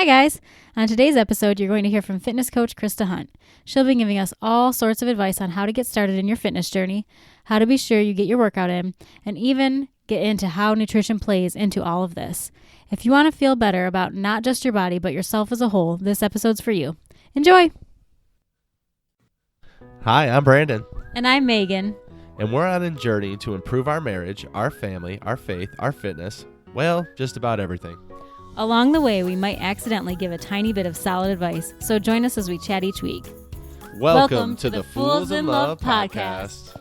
Hi guys! On today's episode, you're going to hear from fitness coach Christa Hunt. She'll be giving us all sorts of advice on how to get started in your fitness journey, how to be sure you get your workout in, and even get into how nutrition plays into all of this. If you want to feel better about not just your body, but yourself as a whole, this episode's for you. Enjoy! Hi, I'm Brandon. And I'm Megan. And we're on a journey to improve our marriage, our family, our faith, our fitness, well, just about everything. Along the way, we might accidentally give a tiny bit of solid advice, so join us as we chat each week. Welcome to the Fools in Love podcast.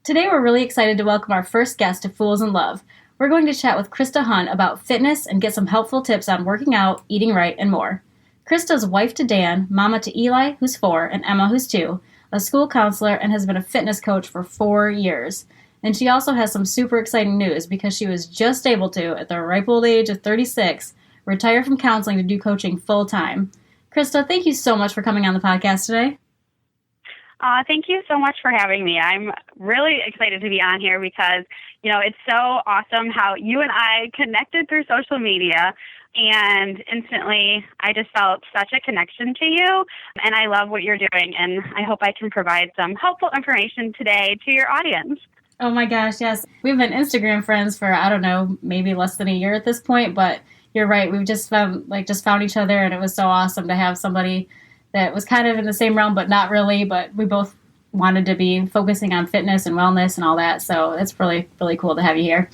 Today we're really excited to welcome our first guest to Fools in Love. We're going to chat with Christa Hunt about fitness and get some helpful tips on working out, eating right, and more. Christa's wife to Dan, mama to Eli, who's 4, and Emma, who's 2, a school counselor, and has been a fitness coach for 4 years. And she also has some super exciting news because she was just able to, at the ripe old age of 36, retire from counseling to do coaching full time. Christa, thank you so much for coming on the podcast today. Thank you so much for having me. I'm really excited to be on here because, it's so awesome how you and I connected through social media, and instantly I just felt such a connection to you, and I love what you're doing, and I hope I can provide some helpful information today to your audience. Oh my gosh, yes. We've been Instagram friends for, I don't know, maybe less than a year at this point, but you're right. We've just found each other, and it was so awesome to have somebody that was kind of in the same realm, but not really, but we both wanted to be focusing on fitness and wellness and all that. So it's really, really cool to have you here.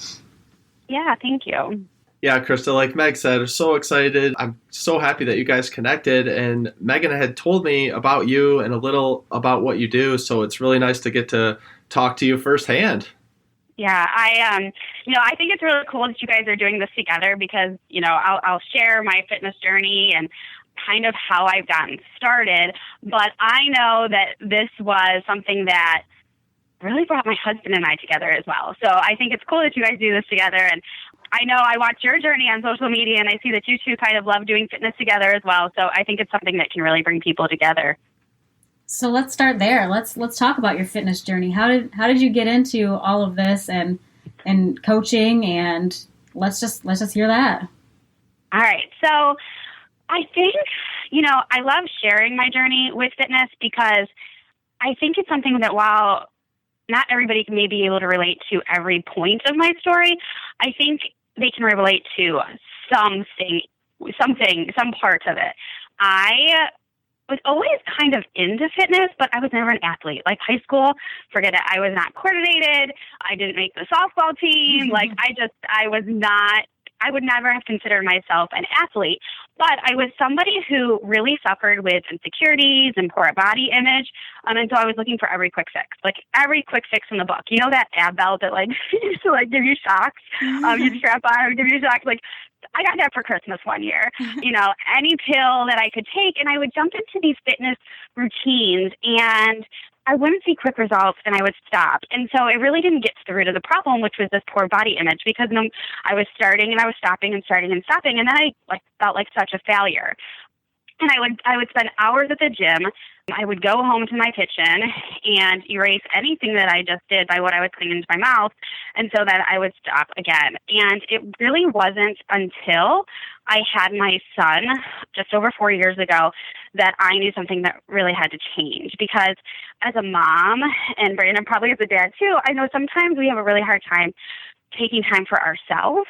Yeah, thank you. Yeah, Christa, like Meg said, I'm so excited. I'm so happy that you guys connected. And Megan had told me about you and a little about what you do. So it's really nice to get to talk to you firsthand. Yeah, I think it's really cool that you guys are doing this together because, I'll share my fitness journey and kind of how I've gotten started. But I know that this was something that really brought my husband and I together as well. So I think it's cool that you guys do this together. And I know I watch your journey on social media, and I see that you two kind of love doing fitness together as well. So I think it's something that can really bring people together. So let's start there. Let's talk about your fitness journey. How did you get into all of this and coaching, and let's just hear that. All right. So I think, I love sharing my journey with fitness because I think it's something that while not everybody may be able to relate to every point of my story, I think they can relate to some part of it. I was always kind of into fitness, but I was never an athlete. Like high school, forget it. I was not coordinated. I didn't make the softball team. I would never have considered myself an athlete, but I was somebody who really suffered with insecurities and poor body image. And so I was looking for every quick fix in the book. You know, that ab belt that used to give you shocks, you'd strap on or give you shocks. I got that for Christmas one year, any pill that I could take, and I would jump into these fitness routines, and I wouldn't see quick results, and I would stop. And so it really didn't get to the root of the problem, which was this poor body image, because I was starting and I was stopping and starting and stopping, and then I felt like such a failure. And I would spend hours at the gym. I would go home to my kitchen and erase anything that I just did by what I was putting into my mouth, and so that I would stop again. And it really wasn't until I had my son just over 4 years ago that I knew something that really had to change. Because as a mom, and Brandon probably as a dad too, I know sometimes we have a really hard time taking time for ourselves.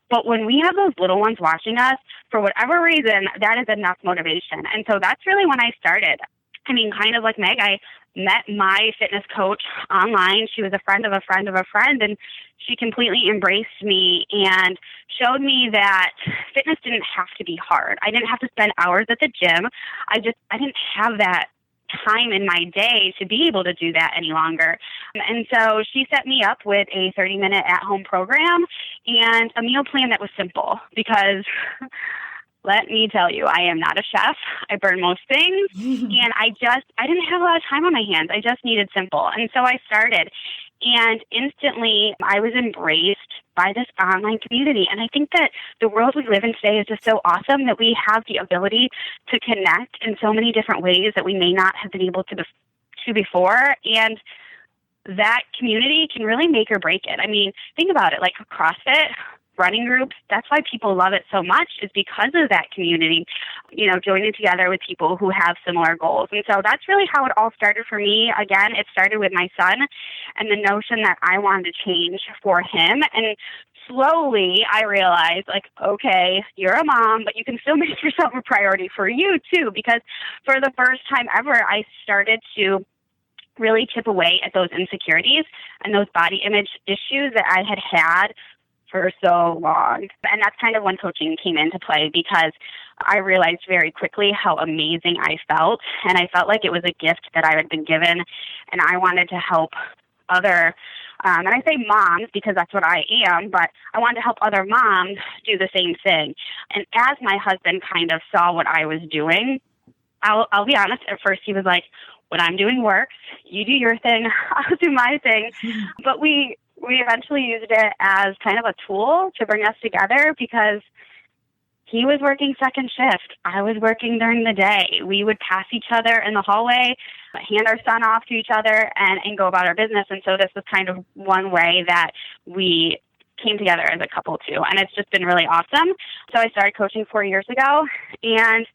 But when we have those little ones watching us, for whatever reason, that is enough motivation. And so that's really when I started. I mean, kind of like Meg, I met my fitness coach online. She was a friend of a friend of a friend, and she completely embraced me and showed me that fitness didn't have to be hard. I didn't have to spend hours at the gym. I didn't have that time in my day to be able to do that any longer. And so she set me up with a 30-minute at-home program and a meal plan that was simple because let me tell you, I am not a chef. I burn most things, and I didn't have a lot of time on my hands. I just needed simple. And so I started, and instantly I was embraced by this online community. And I think that the world we live in today is just so awesome that we have the ability to connect in so many different ways that we may not have been able to before. And that community can really make or break it. I mean, think about it, like CrossFit. running groups, that's why people love it so much, is because of that community, joining together with people who have similar goals. And so that's really how it all started for me. Again, it started with my son and the notion that I wanted to change for him. And slowly I realized, okay, you're a mom, but you can still make yourself a priority for you too, because for the first time ever, I started to really chip away at those insecurities and those body image issues that I had for so long. And that's kind of when coaching came into play, because I realized very quickly how amazing I felt. And I felt like it was a gift that I had been given. And I wanted to help other, and I say moms because that's what I am, but I wanted to help other moms do the same thing. And as my husband kind of saw what I was doing, I'll be honest, at first he was like, when I'm doing work, you do your thing, I'll do my thing. But we eventually used it as kind of a tool to bring us together, because he was working second shift. I was working during the day. We would pass each other in the hallway, hand our son off to each other, and go about our business. And so this was kind of one way that we came together as a couple too. And it's just been really awesome. So I started coaching 4 years ago, and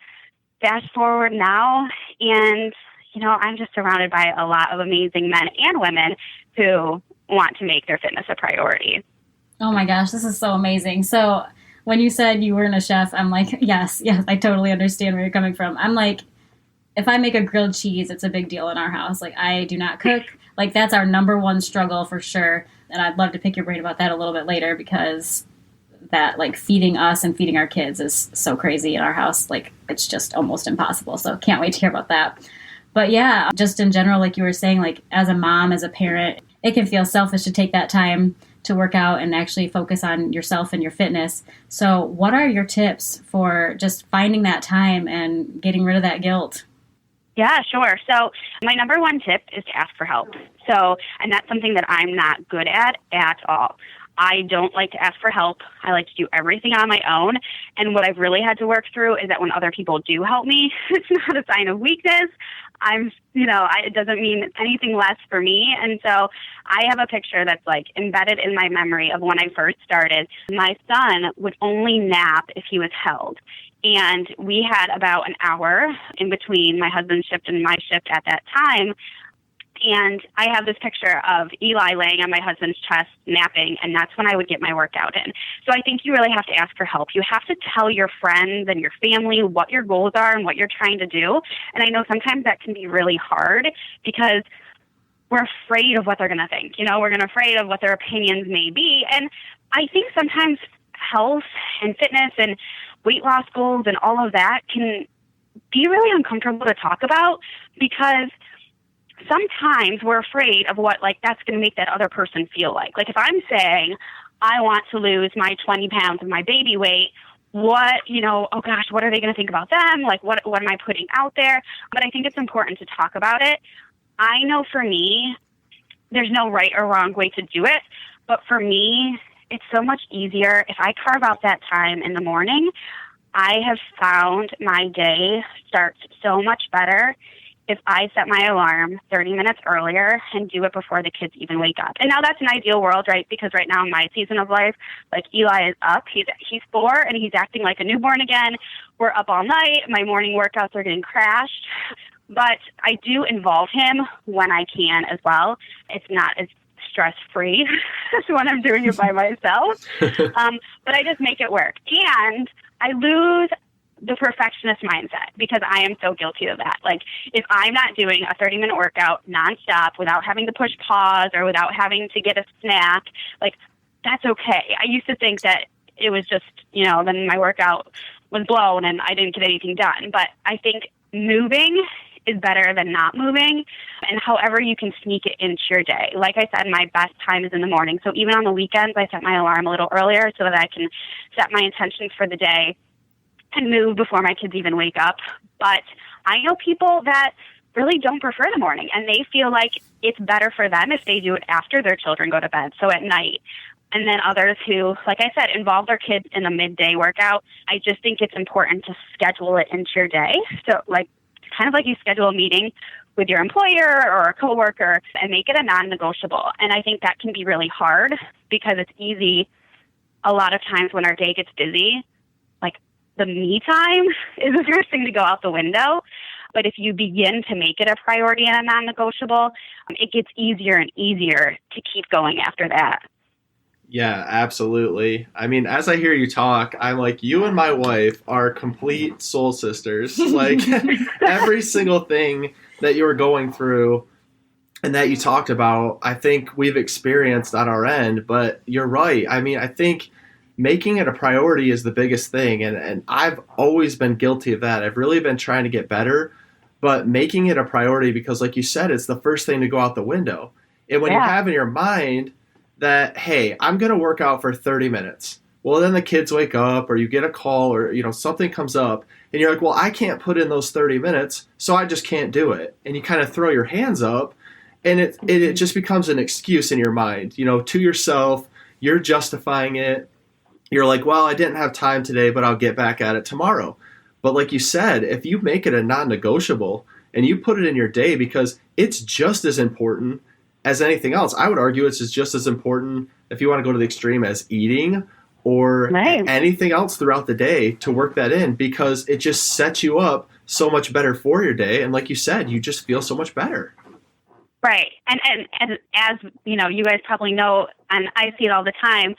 fast forward now, and I'm just surrounded by a lot of amazing men and women who want to make their fitness a priority. Oh my gosh, this is so amazing. So when you said you weren't a chef, I'm like, yes, I totally understand where you're coming from. I'm like, if I make a grilled cheese, it's a big deal in our house. Like, I do not cook. Like, that's our number one struggle for sure. And I'd love to pick your brain about that a little bit later, because that, like, feeding us and feeding our kids is so crazy in our house. Like, it's just almost impossible. So can't wait to hear about that. But yeah, just in general, like you were saying, like, as a mom, as a parent, it can feel selfish to take that time to work out and actually focus on yourself and your fitness. So what are your tips for just finding that time and getting rid of that guilt? Yeah, sure. So my number one tip is to ask for help. And that's something that I'm not good at all. I don't like to ask for help. I like to do everything on my own. And what I've really had to work through is that when other people do help me, it's not a sign of weakness. It doesn't mean anything less for me. And so I have a picture that's like embedded in my memory of when I first started. My son would only nap if he was held. And we had about an hour in between my husband's shift and my shift at that time. And I have this picture of Eli laying on my husband's chest, napping, and that's when I would get my workout in. So I think you really have to ask for help. You have to tell your friends and your family what your goals are and what you're trying to do. And I know sometimes that can be really hard because we're afraid of what they're going to think. We're afraid of what their opinions may be. And I think sometimes health and fitness and weight loss goals and all of that can be really uncomfortable to talk about, because sometimes we're afraid of what, that's going to make that other person feel like. Like, if I'm saying, I want to lose my 20 pounds of my baby weight, what, oh gosh, what are they going to think about them? Like, what am I putting out there? But I think it's important to talk about it. I know for me, there's no right or wrong way to do it. But for me, it's so much easier if I carve out that time in the morning. I have found my day starts so much better if I set my alarm 30 minutes earlier and do it before the kids even wake up. And now that's an ideal world, right? Because right now in my season of life, Eli is up. He's 4 and he's acting like a newborn again. We're up all night. My morning workouts are getting crashed. But I do involve him when I can as well. It's not as stress-free as when I'm doing it by myself. But I just make it work. And I lose the perfectionist mindset, because I am so guilty of that. Like, if I'm not doing a 30-minute workout nonstop without having to push pause or without having to get a snack, that's okay. I used to think that it was just, then my workout was blown and I didn't get anything done. But I think moving is better than not moving, and however you can sneak it into your day. Like I said, my best time is in the morning. So even on the weekends, I set my alarm a little earlier so that I can set my intentions for the day and move before my kids even wake up. But I know people that really don't prefer the morning, and they feel like it's better for them if they do it after their children go to bed, so at night. And then others who, like I said, involve their kids in a midday workout. I just think it's important to schedule it into your day. So kind of like you schedule a meeting with your employer or a coworker, and make it a non-negotiable. And I think that can be really hard, because it's easy a lot of times when our day gets busy, like the me time is the first thing to go out the window. But if you begin to make it a priority and a non-negotiable, it gets easier and easier to keep going after that. Yeah, absolutely. I mean, as I hear you talk, I'm like, you and my wife are complete soul sisters. Like every single thing that you were going through and that you talked about, I think we've experienced on our end. But you're right. I mean, I think making it a priority is the biggest thing. And I've always been guilty of that. I've really been trying to get better, but making it a priority because, like you said, it's the first thing to go out the window. And when you have in your mind that, hey, I'm going to work out for 30 minutes. Well, then the kids wake up or you get a call or, something comes up and you're like, well, I can't put in those 30 minutes, so I just can't do it. And you kind of throw your hands up and it just becomes an excuse in your mind, to yourself. You're justifying it. You're like, well, I didn't have time today, but I'll get back at it tomorrow. But like you said, if you make it a non-negotiable and you put it in your day because it's just as important as anything else, I would argue it's just as important if you want to go to the extreme as eating or anything else throughout the day to work that in because it just sets you up so much better for your day. And like you said, you just feel so much better. Right. And as you guys probably know, and I see it all the time,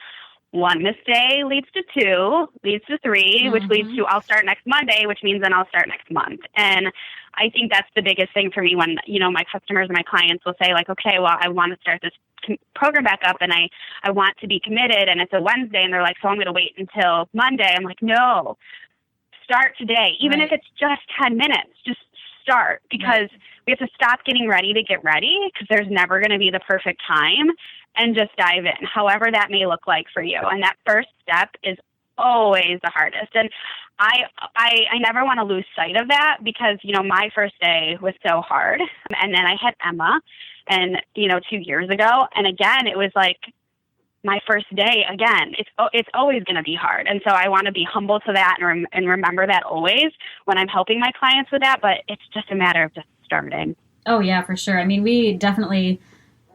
one missed day leads to two, leads to three, which leads to I'll start next Monday, which means then I'll start next month. And I think that's the biggest thing for me when, my customers and my clients will say like, okay, well, I want to start this program back up and I want to be committed and it's a Wednesday and they're like, so I'm going to wait until Monday. I'm like, no, start today. Even if it's just 10 minutes, just start because we have to stop getting ready to get ready because there's never going to be the perfect time. And just dive in, however that may look like for you. And that first step is always the hardest. And I never want to lose sight of that because, my first day was so hard. And then I had Emma and, 2 years ago. And again, it was like my first day again. It's always going to be hard. And so I want to be humble to that and remember that always when I'm helping my clients with that. But it's just a matter of just starting. Oh, yeah, for sure. I mean, we definitely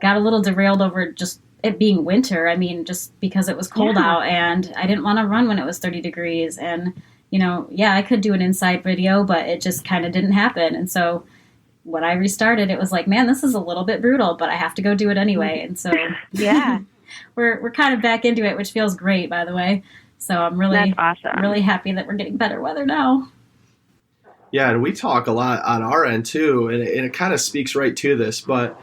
got a little derailed over just it being winter. I mean, just because it was cold out and I didn't want to run when it was 30 degrees. And, I could do an inside video, but it just kind of didn't happen. And so when I restarted, it was like, man, this is a little bit brutal, but I have to go do it anyway. And so, we're kind of back into it, which feels great, by the way. So I'm really, really happy that we're getting better weather now. Yeah. And we talk a lot on our end too. And it kind of speaks right to this, but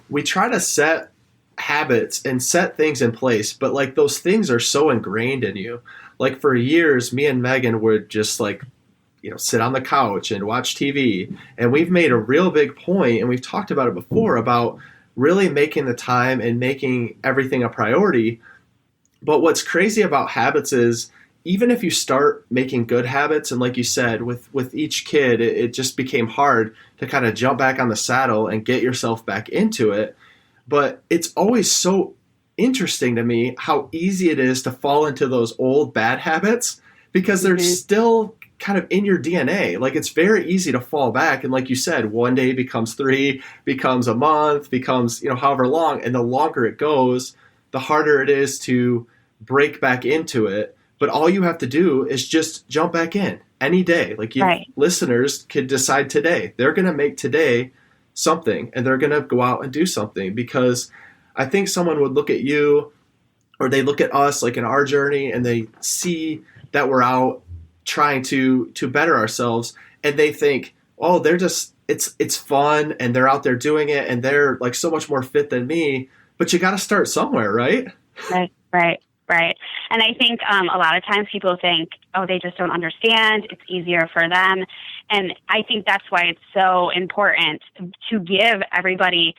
we try to set habits and set things in place, but like those things are so ingrained in you. Like for years, me and Megan would just sit on the couch and watch TV. And we've made a real big point, and we've talked about it before, about really making the time and making everything a priority. But what's crazy about habits is even if you start making good habits, and like you said, with each kid, it just became hard to kind of jump back on the saddle and get yourself back into it. But it's always so interesting to me how easy it is to fall into those old bad habits because they're still kind of in your DNA. Like it's very easy to fall back. And like you said, one day becomes 3, becomes a month, becomes, however long. And the longer it goes, the harder it is to break back into it. But all you have to do is just jump back in any day. Like listeners could decide today, they're going to make today something and they're going to go out and do something, because I think someone would look at you or they look at us like in our journey and they see that we're out trying to better ourselves and they think, oh, they're just, it's fun and they're out there doing it and they're like so much more fit than me. But you got to start somewhere, right? Right. And I think a lot of times people think, oh, they just don't understand. It's easier for them. And I think that's why it's so important to give everybody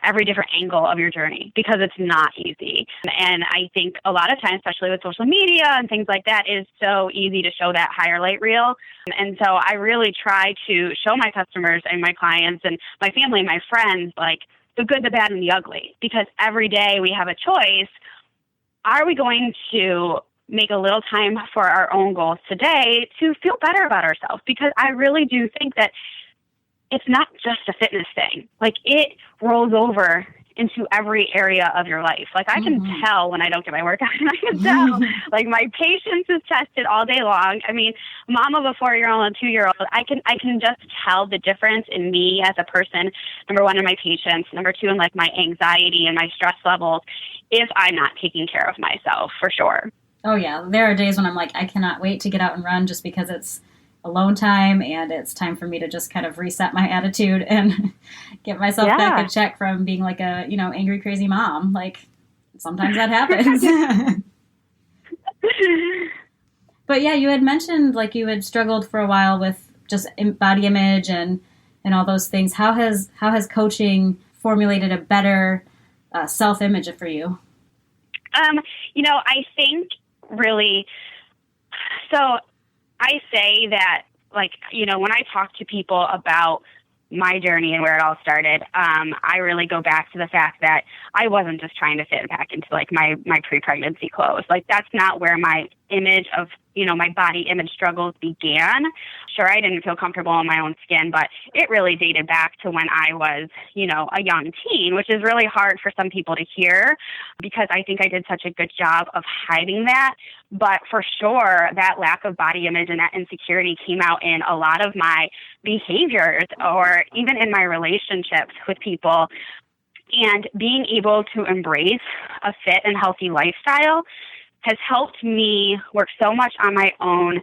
every different angle of your journey, because it's not easy. And I think a lot of times, especially with social media and things like that, it is so easy to show that highlight reel. And so I really try to show my customers and my clients and my family and my friends like the good, the bad, and the ugly, because every day we have a choice. Are we going to make a little time for our own goals today to feel better about ourselves? Because I really do think that it's not just a fitness thing. Like it rolls over into every area of your life. Like I can tell when I don't get my workout, and I can tell like my patience is tested all day long. I mean, mom of a 4-year-old and a 2-year-old, I can just tell the difference in me as a person. Number one, in my patience. Number two, in like my anxiety and my stress levels, if I'm not taking care of myself, for sure. Oh yeah, there are days when I'm like, I cannot wait to get out and run just because it's alone time and it's time for me to just kind of reset my attitude and get myself back in check from being like a, angry, crazy mom. Like sometimes that happens. But yeah, you had mentioned like you had struggled for a while with just body image and all those things. How has coaching formulated a better self-image for you? I think really, so I say that, like, when I talk to people about my journey and where it all started, I really go back to the fact that I wasn't just trying to fit back into, like, my pre-pregnancy clothes. Like, that's not where my image of, my body image struggles began. Sure, I didn't feel comfortable in my own skin, but it really dated back to when I was, a young teen, which is really hard for some people to hear because I think I did such a good job of hiding that. But for sure, that lack of body image and that insecurity came out in a lot of my behaviors or even in my relationships with people. And being able to embrace a fit and healthy lifestyle has helped me work so much on my own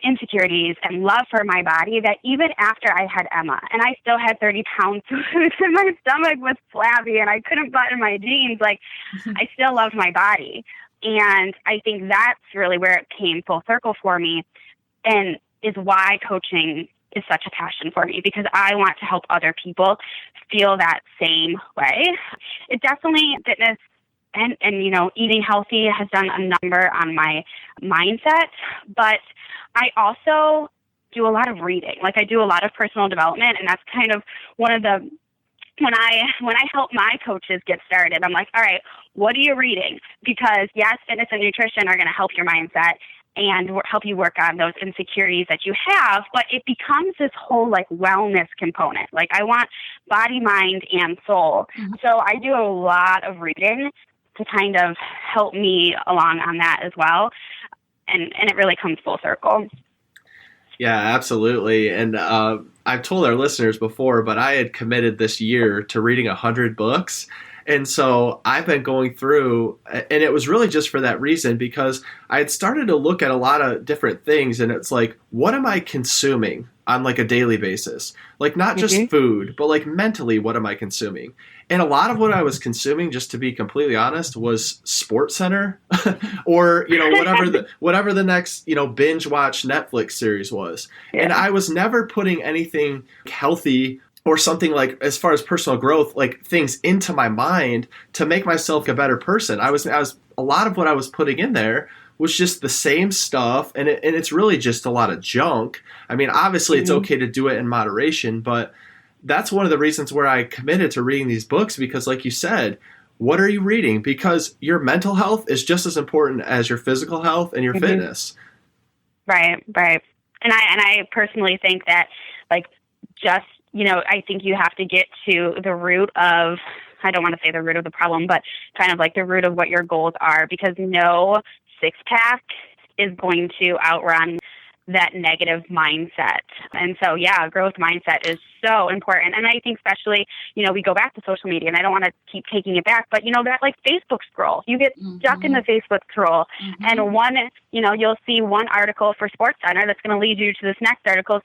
insecurities and love for my body that even after I had Emma and I still had 30 pounds and my stomach was flabby and I couldn't button my jeans, like I still loved my body. And I think that's really where it came full circle for me and is why coaching is such a passion for me, because I want to help other people feel that same way. It definitely, fitness and eating healthy has done a number on my mindset, but I also do a lot of reading. Like I do a lot of personal development, and that's kind of one of the, when I help my coaches get started, I'm like, all right, what are you reading? Because yes, fitness and nutrition are going to help your mindset and help you work on those insecurities that you have, but it becomes this whole like wellness component. Like I want body, mind, and soul. So I do a lot of reading to kind of help me along on that as well. And it really comes full circle. Yeah, absolutely. And I've told our listeners before, but I had committed this year to reading 100 books. And so I've been going through, and it was really just for that reason, because I had started to look at a lot of different things, and it's like, what am I consuming on like a daily basis? Like not just food, but like mentally, what am I consuming? And a lot of what I was consuming, just to be completely honest, was Sports Center or, whatever the next, binge watch Netflix series was. Yeah. And I was never putting anything healthy or something like, as far as personal growth, like things into my mind to make myself a better person. I was a lot of what I was putting in there was just the same stuff. And it's really just a lot of junk. I mean, obviously it's okay to do it in moderation, but that's one of the reasons where I committed to reading these books, because like you said, what are you reading? Because your mental health is just as important as your physical health and your fitness. Right. And I personally think that like just, I think you have to get to the root of, I don't want to say the root of the problem, but kind of like the root of what your goals are, because no six-pack is going to outrun that negative mindset. And so, yeah, growth mindset is so important. And I think especially, we go back to social media, and I don't want to keep taking it back, but, that like Facebook scroll, you get stuck in the Facebook scroll, and you'll see one article for Sports Center that's going to lead you to this next article,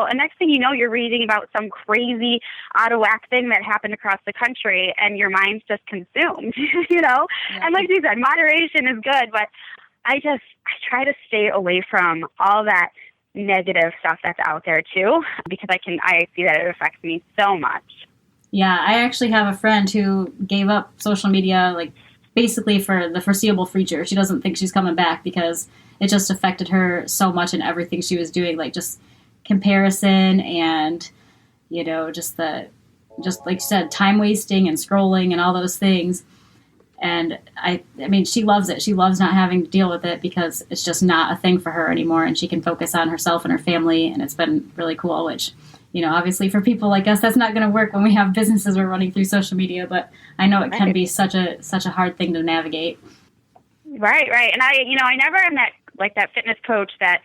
and next thing you know, you're reading about some crazy out of whack thing that happened across the country, and your mind's just consumed, And like you said, moderation is good, but I try to stay away from all that negative stuff that's out there too, because I see that it affects me so much. Yeah, I actually have a friend who gave up social media, like basically for the foreseeable future. She doesn't think she's coming back because it just affected her so much in everything she was doing, like just comparison and, just like you said, time wasting and scrolling and all those things. And I mean, she loves it. She loves not having to deal with it because it's just not a thing for her anymore. And she can focus on herself and her family. And it's been really cool, which obviously for people like us, that's not going to work when we have businesses we're running through social media, but I know it can be such a hard thing to navigate. Right. And I never am that fitness coach that,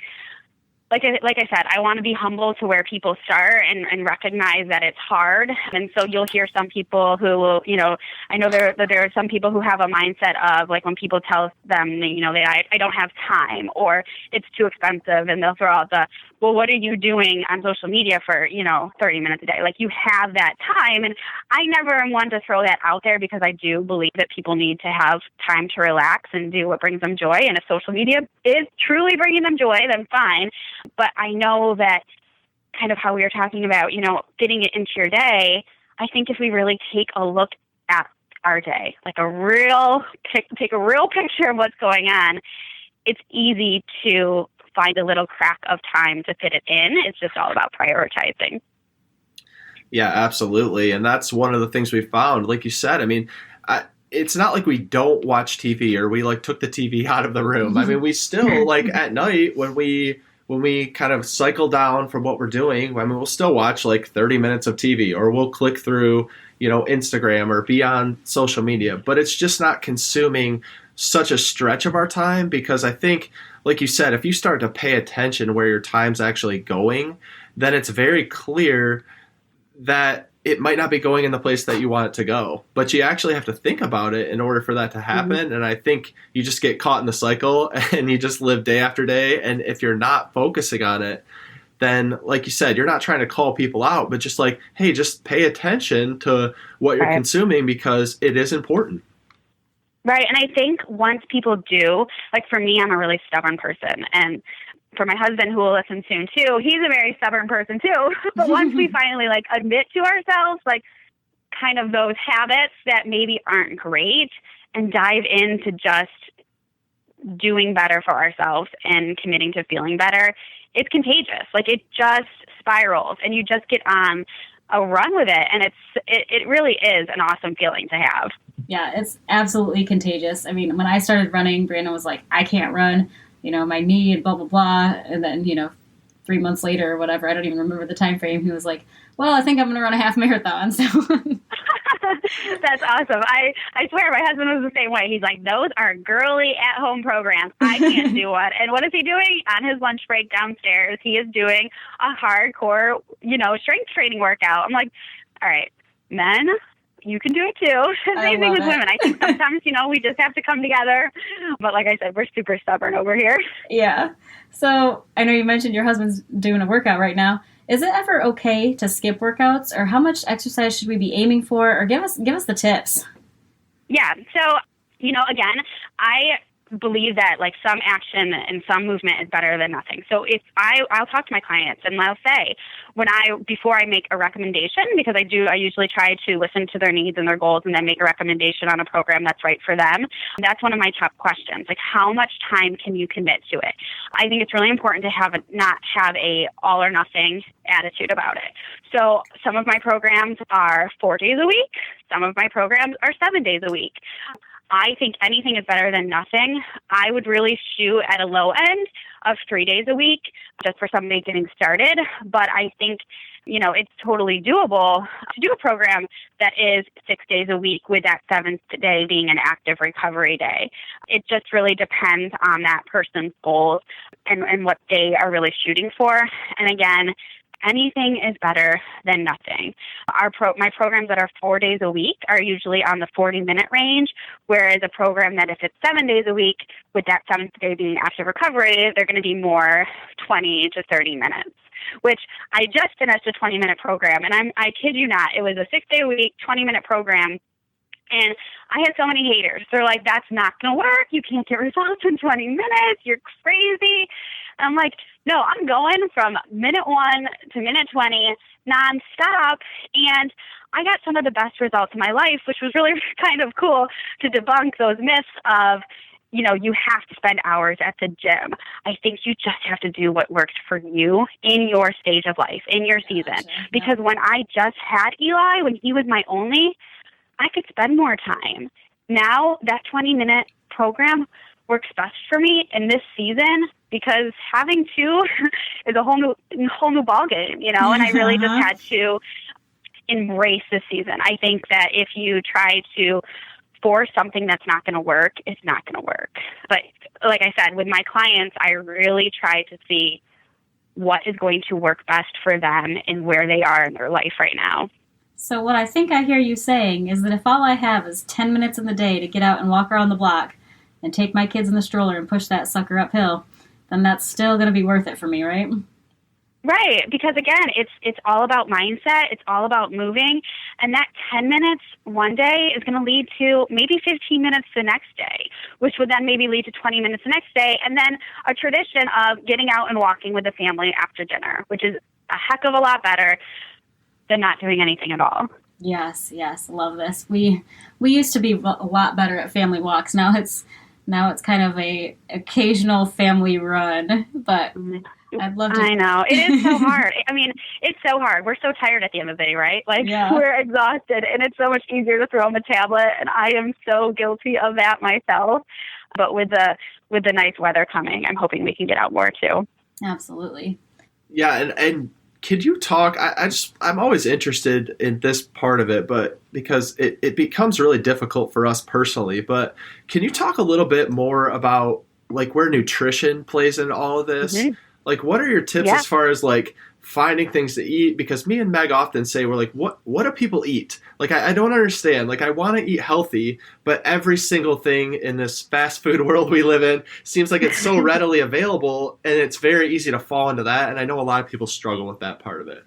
like I said, I want to be humble to where people start and recognize that it's hard. And so you'll hear some people who will, I know there are some people who have a mindset of like when people tell them, I don't have time or it's too expensive, and they'll throw out well, what are you doing on social media for, 30 minutes a day? Like, you have that time. And I never am one to throw that out there, because I do believe that people need to have time to relax and do what brings them joy. And if social media is truly bringing them joy, then fine. But I know that kind of how we were talking about, fitting it into your day, I think if we really take a look at our day, like take a real picture of what's going on, it's easy to find a little crack of time to fit it in. It's just all about prioritizing. Yeah, absolutely. And that's one of the things we found. Like you said, I mean, it's not like we don't watch TV or we like took the TV out of the room. I mean, we still like at night when we kind of cycle down from what we're doing, I mean, we'll still watch like 30 minutes of TV, or we'll click through, Instagram or be on social media, but it's just not consuming such a stretch of our time, because I think, like you said, if you start to pay attention where your time's actually going, then it's very clear that it might not be going in the place that you want it to go, but you actually have to think about it in order for that to happen. Mm-hmm. And I think you just get caught in the cycle and you just live day after day. And if you're not focusing on it, then like you said, you're not trying to call people out, but just like, hey, just pay attention to what you're consuming, because it is important. Right. And I think once people do, like for me, I'm a really stubborn person. And for my husband, who will listen soon too, he's a very stubborn person too. But once we finally like admit to ourselves, like kind of those habits that maybe aren't great, and dive into just doing better for ourselves and committing to feeling better, it's contagious. Like, it just spirals and you just get on a run with it. And it really is an awesome feeling to have. Yeah, it's absolutely contagious. I mean, when I started running, Brandon was like, I can't run, my knee and blah, blah, blah. And then, 3 months later or whatever, I don't even remember the time frame, he was like, well, I think I'm going to run a half marathon. So that's awesome. I swear my husband was the same way. He's like, those are girly at-home programs. I can't do one. And what is he doing? On his lunch break downstairs, he is doing a hardcore, strength training workout. I'm like, all right, men, you can do it too. Same thing with women. I think sometimes, we just have to come together. But like I said, we're super stubborn over here. Yeah. So I know you mentioned your husband's doing a workout right now. Is it ever okay to skip workouts, or how much exercise should we be aiming for? Or give us the tips. Yeah. So, again, I believe that like some action and some movement is better than nothing. So if I'll talk to my clients and I'll say, before I make a recommendation, because I usually try to listen to their needs and their goals and then make a recommendation on a program that's right for them. That's one of my top questions. Like, how much time can you commit to it? I think it's really important to not have a all or nothing attitude about it. So some of my programs are 4 days a week. Some of my programs are 7 days a week. I think anything is better than nothing. I would really shoot at a low end of 3 days a week just for somebody getting started. But I think, it's totally doable to do a program that is 6 days a week, with that seventh day being an active recovery day. It just really depends on that person's goals and what they are really shooting for. And again, anything is better than nothing. My programs that are 4 days a week are usually on the 40-minute range, whereas a program that if it's 7 days a week, with that seventh day being active recovery, they're going to be more 20 to 30 minutes, which I just finished a 20-minute program. And I kid you not, it was a 6 day a week, 20-minute program. And I had so many haters. They're like, that's not going to work. You can't get results in 20 minutes. You're crazy. And I'm like, no, I'm going from minute 1 to minute 20 nonstop. And I got some of the best results of my life, which was really kind of cool to debunk those myths of, you have to spend hours at the gym. I think you just have to do what works for you in your stage of life, in your season. Because when I just had Eli, when he was my only, I could spend more time. Now, that 20-minute program works best for me in this season, because having two is a whole new ball game, you know, and I really just had to embrace this season. I think that if you try to force something that's not going to work, it's not going to work. But like I said, with my clients, I really try to see what is going to work best for them and where they are in their life right now. So what I think I hear you saying is that if all I have is 10 minutes in the day to get out and walk around the block and take my kids in the stroller and push that sucker uphill, then that's still going to be worth it for me, right? Right, because again, it's all about mindset, it's all about moving, and that 10 minutes one day is going to lead to maybe 15 minutes the next day, which would then maybe lead to 20 minutes the next day, and then a tradition of getting out and walking with the family after dinner, which is a heck of a lot better than not doing anything at all. Yes, love this. We used to be a lot better at family walks. Now it's kind of a occasional family run, but I'd love to. I know. It is so hard. I mean, it's so hard. We're so tired at the end of the day, right? Like, We're exhausted, and it's so much easier to throw on the tablet, and I am so guilty of that myself. But with the nice weather coming, I'm hoping we can get out more, too. Absolutely. Yeah, and could you talk, I'm always interested in this part of it, but because it becomes really difficult for us personally, but can you talk a little bit more about like where nutrition plays in all of this? Mm-hmm. Like, what are your tips as far as like finding things to eat? Because me and Meg often say, we're like, what do people eat? Like, I don't understand. Like, I want to eat healthy, but every single thing in this fast food world we live in seems like it's so readily available, and it's very easy to fall into that. And I know a lot of people struggle with that part of it.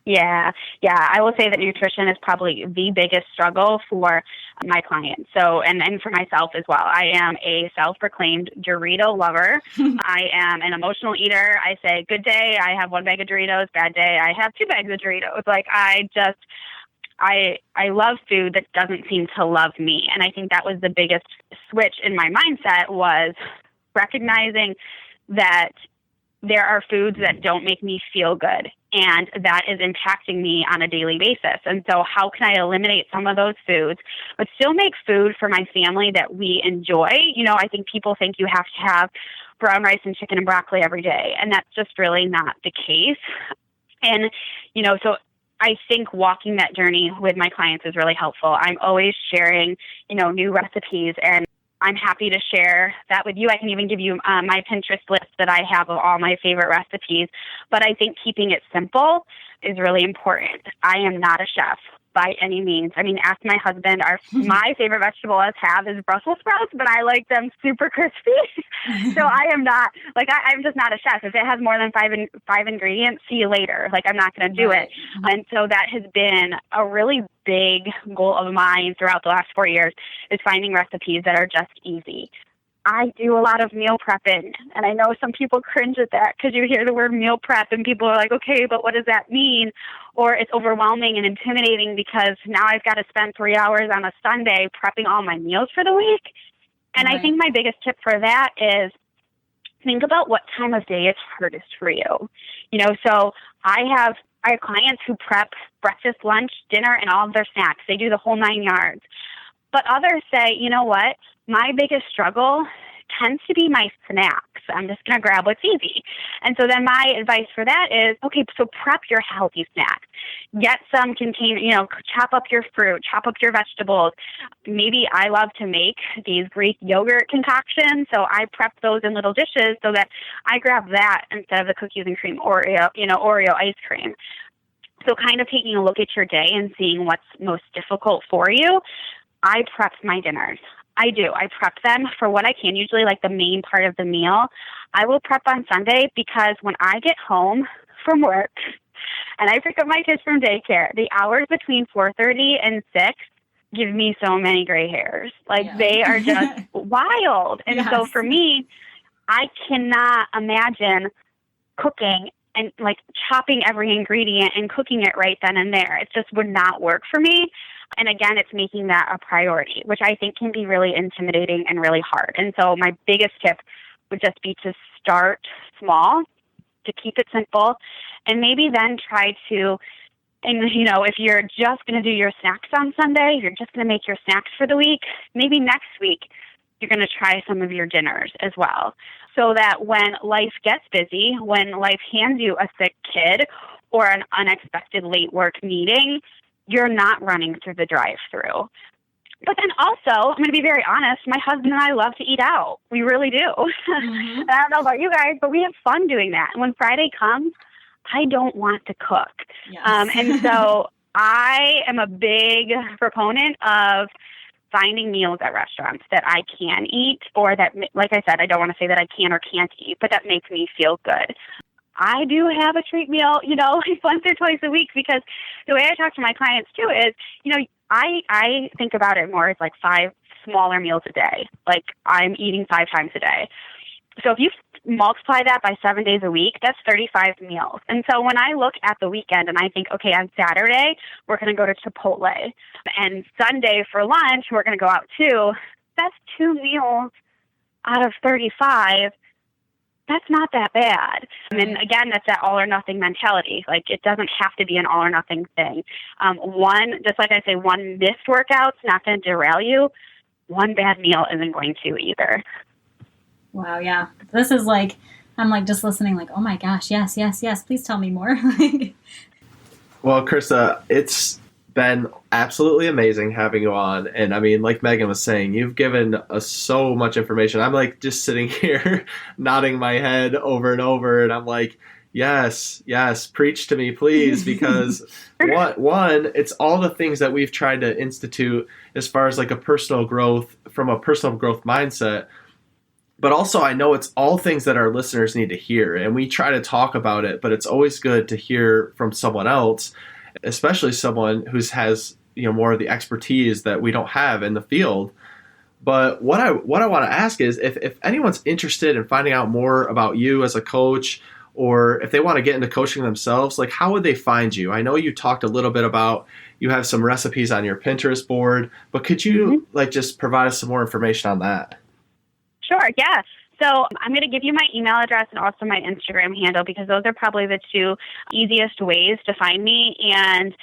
Yeah. I will say that nutrition is probably the biggest struggle for my clients. So, and for myself as well. I am a self-proclaimed Dorito lover. I am an emotional eater. I say, good day, I have 1 bag of Doritos. Bad day, I have 2 bags of Doritos. Like, I love food that doesn't seem to love me. And I think that was the biggest switch in my mindset, was recognizing that there are foods that don't make me feel good, and that is impacting me on a daily basis. And so how can I eliminate some of those foods, but still make food for my family that we enjoy? You know, I think people think you have to have brown rice and chicken and broccoli every day, and that's just really not the case. And, you know, so I think walking that journey with my clients is really helpful. I'm always sharing, you know, new recipes, and I'm happy to share that with you. I can even give you my Pinterest list that I have of all my favorite recipes. But I think keeping it simple is really important. I am not a chef by any means. I mean, ask my husband. My favorite vegetable I have is Brussels sprouts, but I like them super crispy. So I am not, like, I'm just not a chef. If it has more than five ingredients, see you later. Like, I'm not going to do it. And so that has been a really big goal of mine throughout the last 4 years, is finding recipes that are just easy. I do a lot of meal prepping, and I know some people cringe at that because you hear the word meal prep and people are like, okay, but what does that mean? Or it's overwhelming and intimidating because now I've got to spend 3 hours on a Sunday prepping all my meals for the week. And I think my biggest tip for that is think about what time of day is hardest for you. You know, so I have clients who prep breakfast, lunch, dinner, and all of their snacks. They do the whole 9 yards. But others say, you know what? My biggest struggle tends to be my snacks. I'm just going to grab what's easy. And so then my advice for that is, okay, so prep your healthy snacks. Get some chop up your fruit, chop up your vegetables. Maybe I love to make these Greek yogurt concoctions, so I prep those in little dishes so that I grab that instead of the cookies and cream Oreo ice cream. So kind of taking a look at your day and seeing what's most difficult for you. I prep my dinners. I do. I prep them for what I can, usually like the main part of the meal. I will prep on Sunday because when I get home from work and I pick up my kids from daycare, the hours between 4:30 and 6 give me so many gray hairs. They are just wild. And so for me, I cannot imagine cooking and like chopping every ingredient and cooking it right then and there. It just would not work for me. And again, it's making that a priority, which I think can be really intimidating and really hard. And so my biggest tip would just be to start small, to keep it simple, and maybe then try to, and you know, if you're just going to do your snacks on Sunday, if you're just going to make your snacks for the week, maybe next week you're going to try some of your dinners as well. So that when life gets busy, when life hands you a sick kid or an unexpected late work meeting, you're not running through the drive-through. But then also, I'm going to be very honest, my husband and I love to eat out. We really do. Mm-hmm. I don't know about you guys, but we have fun doing that. And when Friday comes, I don't want to cook. Yes. And so I am a big proponent of finding meals at restaurants that I can eat, or that, like I said, I don't want to say that I can or can't eat, but that makes me feel good. I do have a treat meal, once or twice a week, because the way I talk to my clients too is, I think about it more as like 5 smaller meals a day. Like I'm eating 5 times a day. So if you multiply that by 7 days a week, that's 35 meals. And so when I look at the weekend and I think, okay, on Saturday, we're going to go to Chipotle, and Sunday for lunch, we're going to go out too, that's 2 meals out of 35. That's not that bad. And again, that's that all or nothing mentality. Like, it doesn't have to be an all or nothing thing. Just like I say, one missed workout's not going to derail you. One bad meal isn't going to either. Wow, yeah. This is like, I'm like just listening like, oh my gosh, yes, please tell me more. Well, Christa, it's been absolutely amazing having you on. And I mean, like Megan was saying, you've given us so much information. I'm like just sitting here nodding my head over and over. And I'm like, yes, preach to me, please. Because one, it's all the things that we've tried to institute as far as like a personal growth, from a personal growth mindset. But also, I know it's all things that our listeners need to hear. And we try to talk about it, but it's always good to hear from someone else, especially someone who has more of the expertise that we don't have in the field. But what I want to ask is if anyone's interested in finding out more about you as a coach, or if they want to get into coaching themselves, like how would they find you? I know you talked a little bit about you have some recipes on your Pinterest board, but could you like just provide us some more information on that? Sure, yeah. So I'm going to give you my email address and also my Instagram handle, because those are probably the 2 easiest ways to find me. And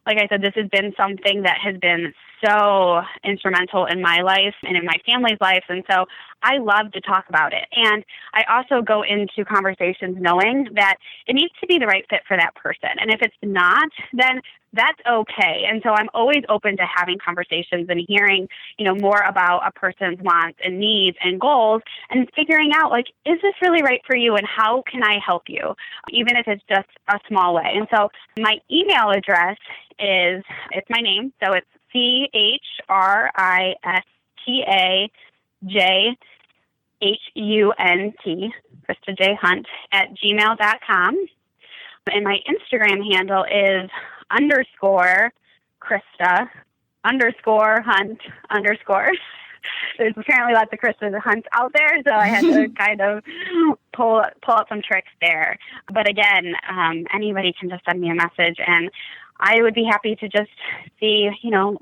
like I said, this has been something that has been so instrumental in my life and in my family's life. And so I love to talk about it. And I also go into conversations knowing that it needs to be the right fit for that person. And if it's not, then that's okay. And so I'm always open to having conversations and hearing, more about a person's wants and needs and goals, and figuring out, like, is this really right for you and how can I help you, even if it's just a small way. And so my email address it's my name. So it's ChristAJHunt, Christa J. Hunt @gmail.com. And my Instagram handle is _Christa _Hunt _ There's apparently lots of Christa Hunts out there, so I had to kind of pull out some tricks there. But again, anybody can just send me a message, and I would be happy to just see,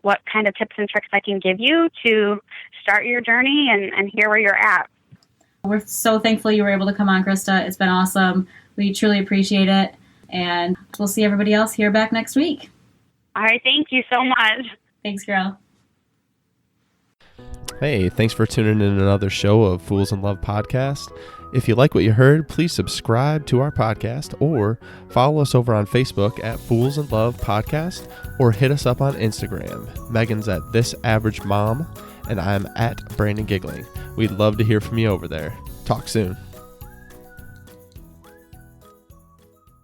what kind of tips and tricks I can give you to start your journey and hear where you're at. We're so thankful you were able to come on, Christa. It's been awesome. We truly appreciate it. And we'll see everybody else here back next week. All right. Thank you so much. Thanks, girl. Hey, thanks for tuning in another show of Fools in Love podcast. If you like what you heard, please subscribe to our podcast or follow us over on Facebook at Fools in Love Podcast, or hit us up on Instagram. Megan's at This Average Mom, and I'm at Brandon Giggling. We'd love to hear from you over there. Talk soon.